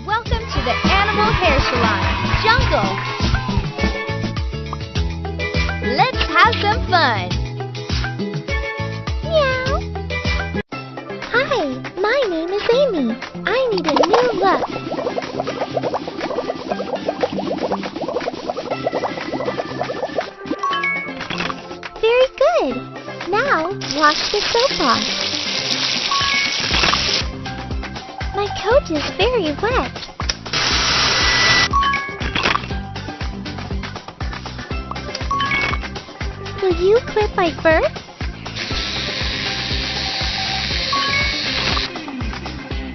Welcome to the Animal Hair Salon, Jungle. Let's have some fun. Meow. Hi, my name is Amy. I need a new look. Very good. Now, wash the soap off. My coat is very wet. Will you clip my fur?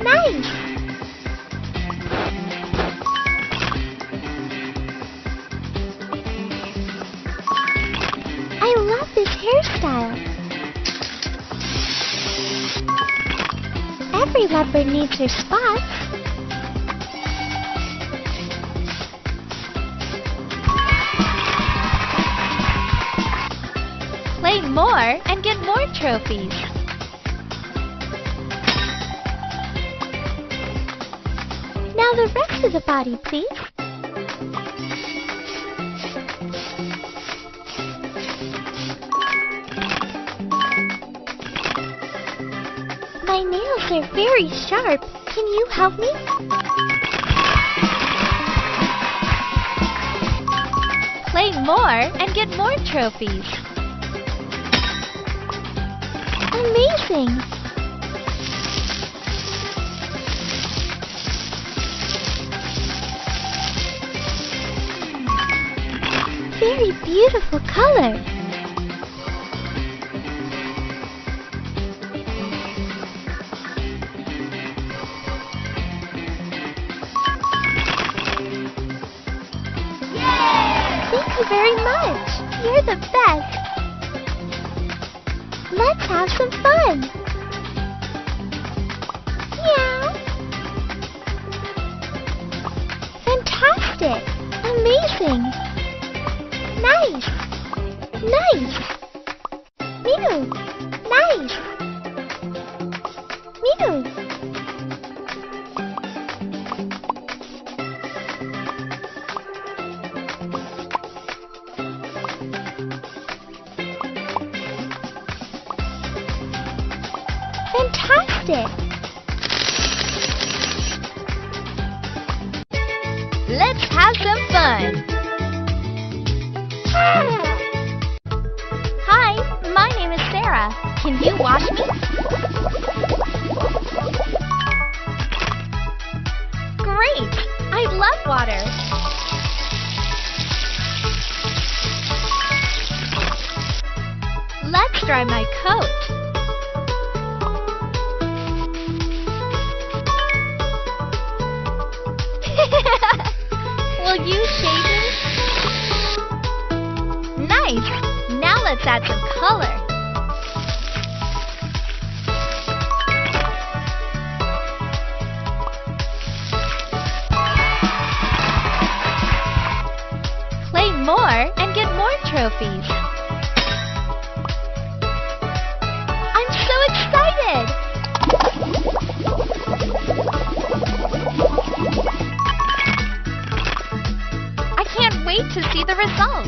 Nice! I love this hairstyle. Every leopard needs her spots. Play more and get more trophies. Now the rest of the body, please. My nails are very sharp. Can you help me? Play more and get more trophies. Amazing! Very beautiful color. Thank you very much. You're the best. Let's have some fun. Meow. Fantastic. Amazing. Nice. Nice. Mew. Nice. Mew. Fantastic! Let's have some fun. Hi, my name is Sarah. Can you wash me? Great! I love water. Let's dry my coat. Will you shave me? Nice! Now let's add some color. Play more and get more trophies. I'm so excited! I can't wait to see the result.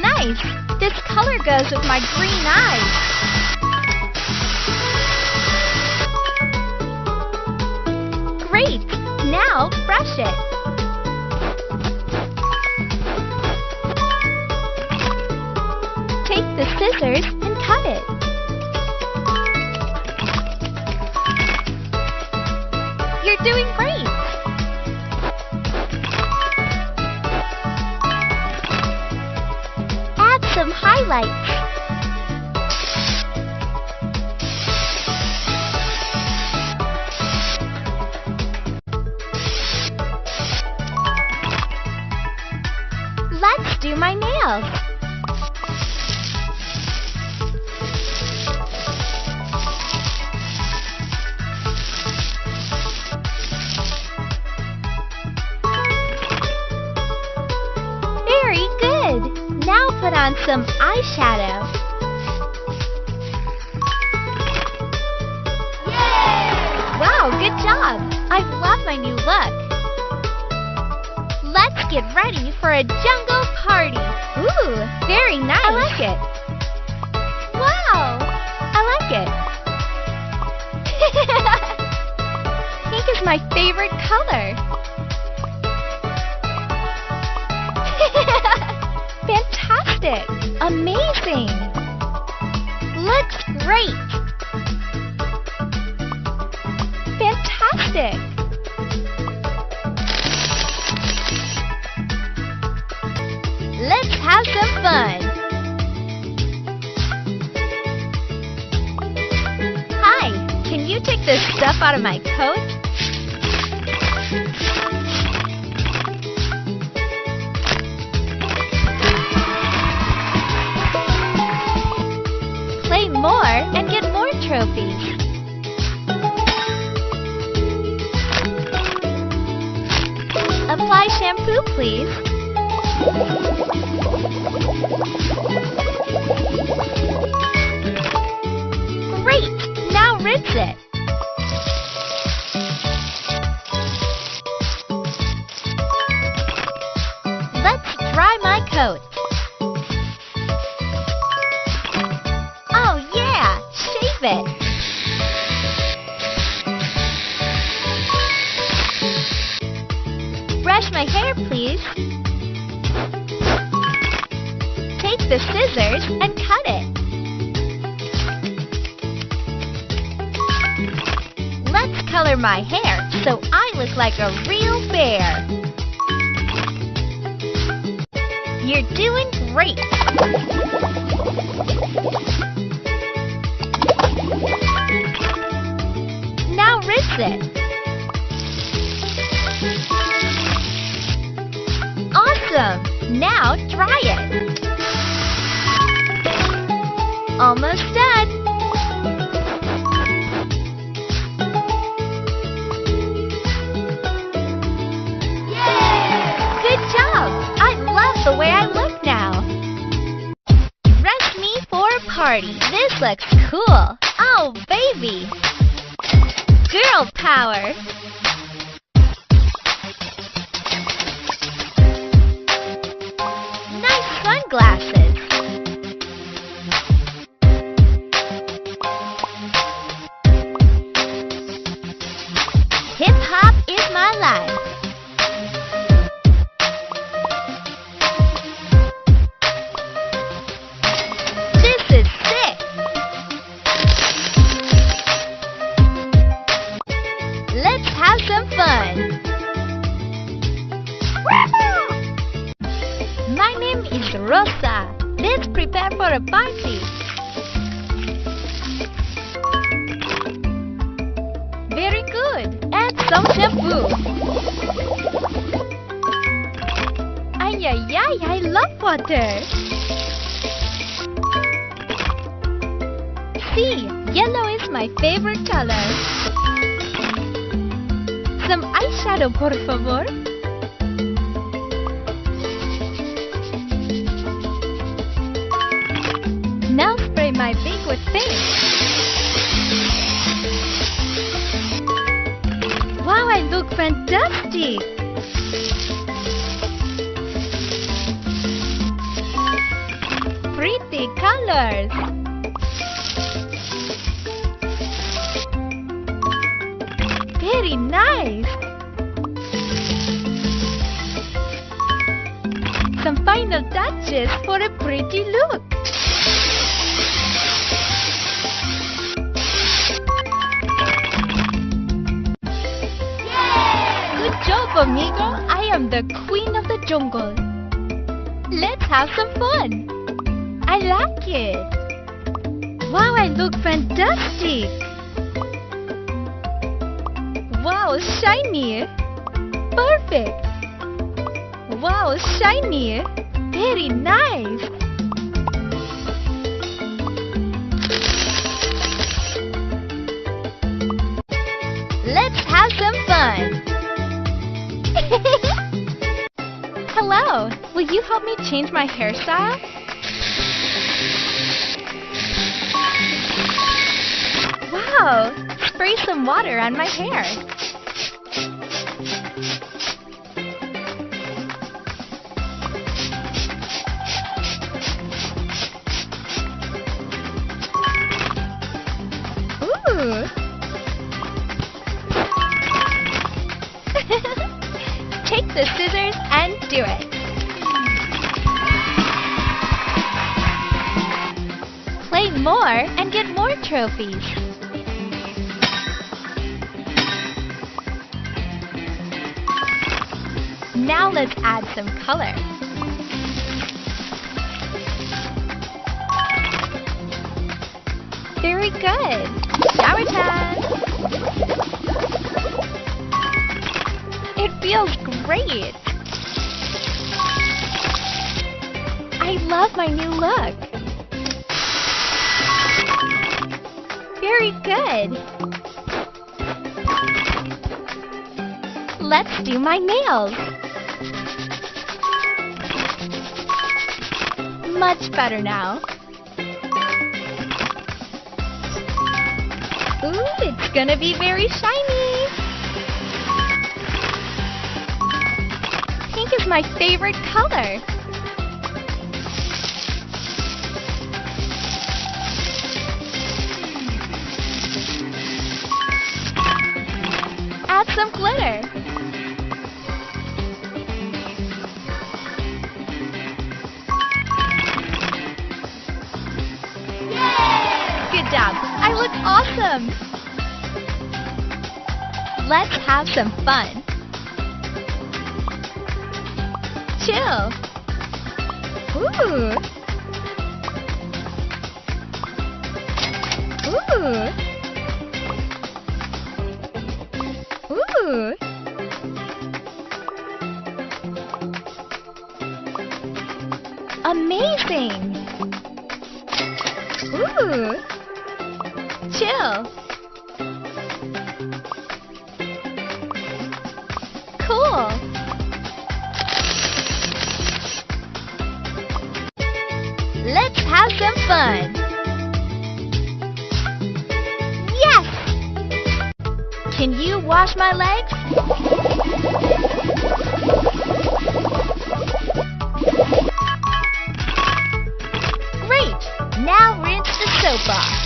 Nice! This color goes with my green eyes. Great! Now brush it. Take the scissors and cut it. You're doing great! Add some highlights. Let's do my nails. Very good. Now put on some eyeshadow. Good job! I love my new look. Let's get ready for a jungle party. Ooh, very nice. I like it. Wow, I like it. Pink is my favorite color. Fantastic! Amazing! Looks great! Fantastic! Let's have some fun! Hi! Can you take this stuff out of my coat? Play more and get more trophies. Apply shampoo, please. Great! Now rinse it. Let's dry my coat. Oh yeah! Shave it! Brush my hair, please. Take the scissors and cut it. Let's color my hair so I look like a real bear. You're doing great! Now rinse it. Awesome! Now dry it. Almost done. Yay! Good job! I love the way I look now. Dress me for a party. This looks cool. Oh, baby! Girl power! Nice sunglasses! Hip-hop is my life. This is sick! Let's have some fun! My name is Rosa. Let's prepare for a party. Very good. Add some shampoo. Ay, ay, ay, I love water. See, yellow is my favorite color. Some eyeshadow, por favor. Now spray my wig with paint. Wow, I look fantastic! Pretty colors! Very nice! Some final touches for a pretty look. Good job, amigo! I am the queen of the jungle. Let's have some fun. I like it. Wow, I look fantastic. Wow, shiny. Perfect. Wow, shiny. Very nice. Let's have some fun. Hello, will you help me change my hairstyle? Wow, spray spray some water on my hair. Ooh! Take the scissors and do it. Play more and get more trophies. Now let's add some color. Very good. Shower time. It feels great. I love my new look. Very good. Let's do my nails. Much better now. Ooh, it's gonna be very shiny. Pink is my favorite color. Add some glitter. Good job. I look awesome. Let's have some fun. Chill. Ooh. Ooh. Ooh. Amazing. Ooh. Chill. Cool. Let's have some fun. Yes! Can you wash my legs? Great! Now rinse the soap off.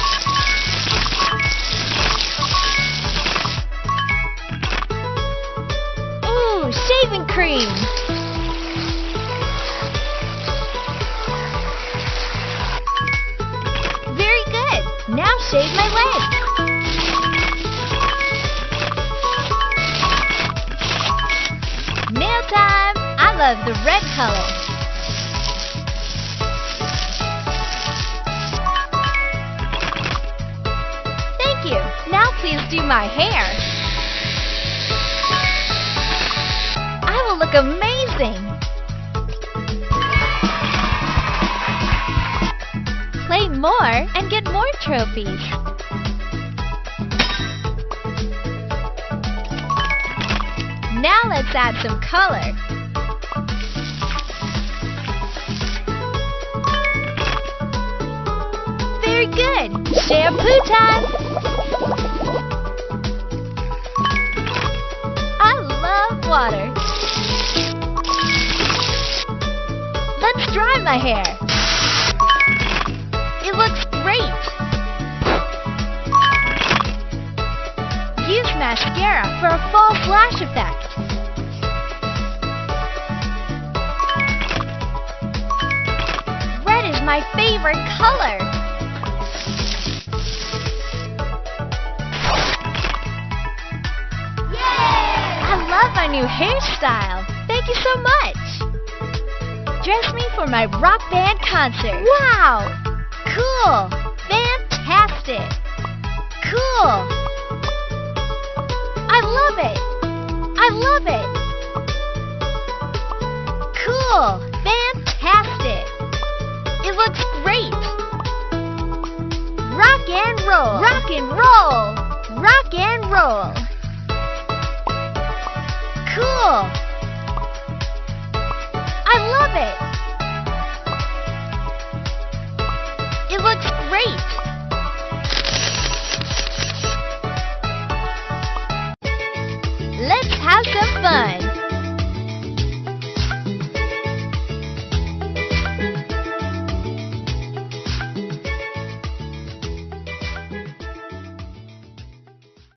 Ooh, shaving cream! Very good! Now shave my legs. Nail time! I love the red color. Thank you. Now please do my hair. I will look amazing. Play more and get more trophies. Now let's add some color. Very good. Shampoo time. I love water. Let's dry my hair. It looks great. Use mascara for a fall flash effect. Red is my favorite color. I love my new hairstyle. Thank you so much. Dress me for my rock band concert. Wow! Cool! Fantastic! Cool! I love it! I love it! Cool! Fantastic! It looks great! Rock and roll! Rock and roll!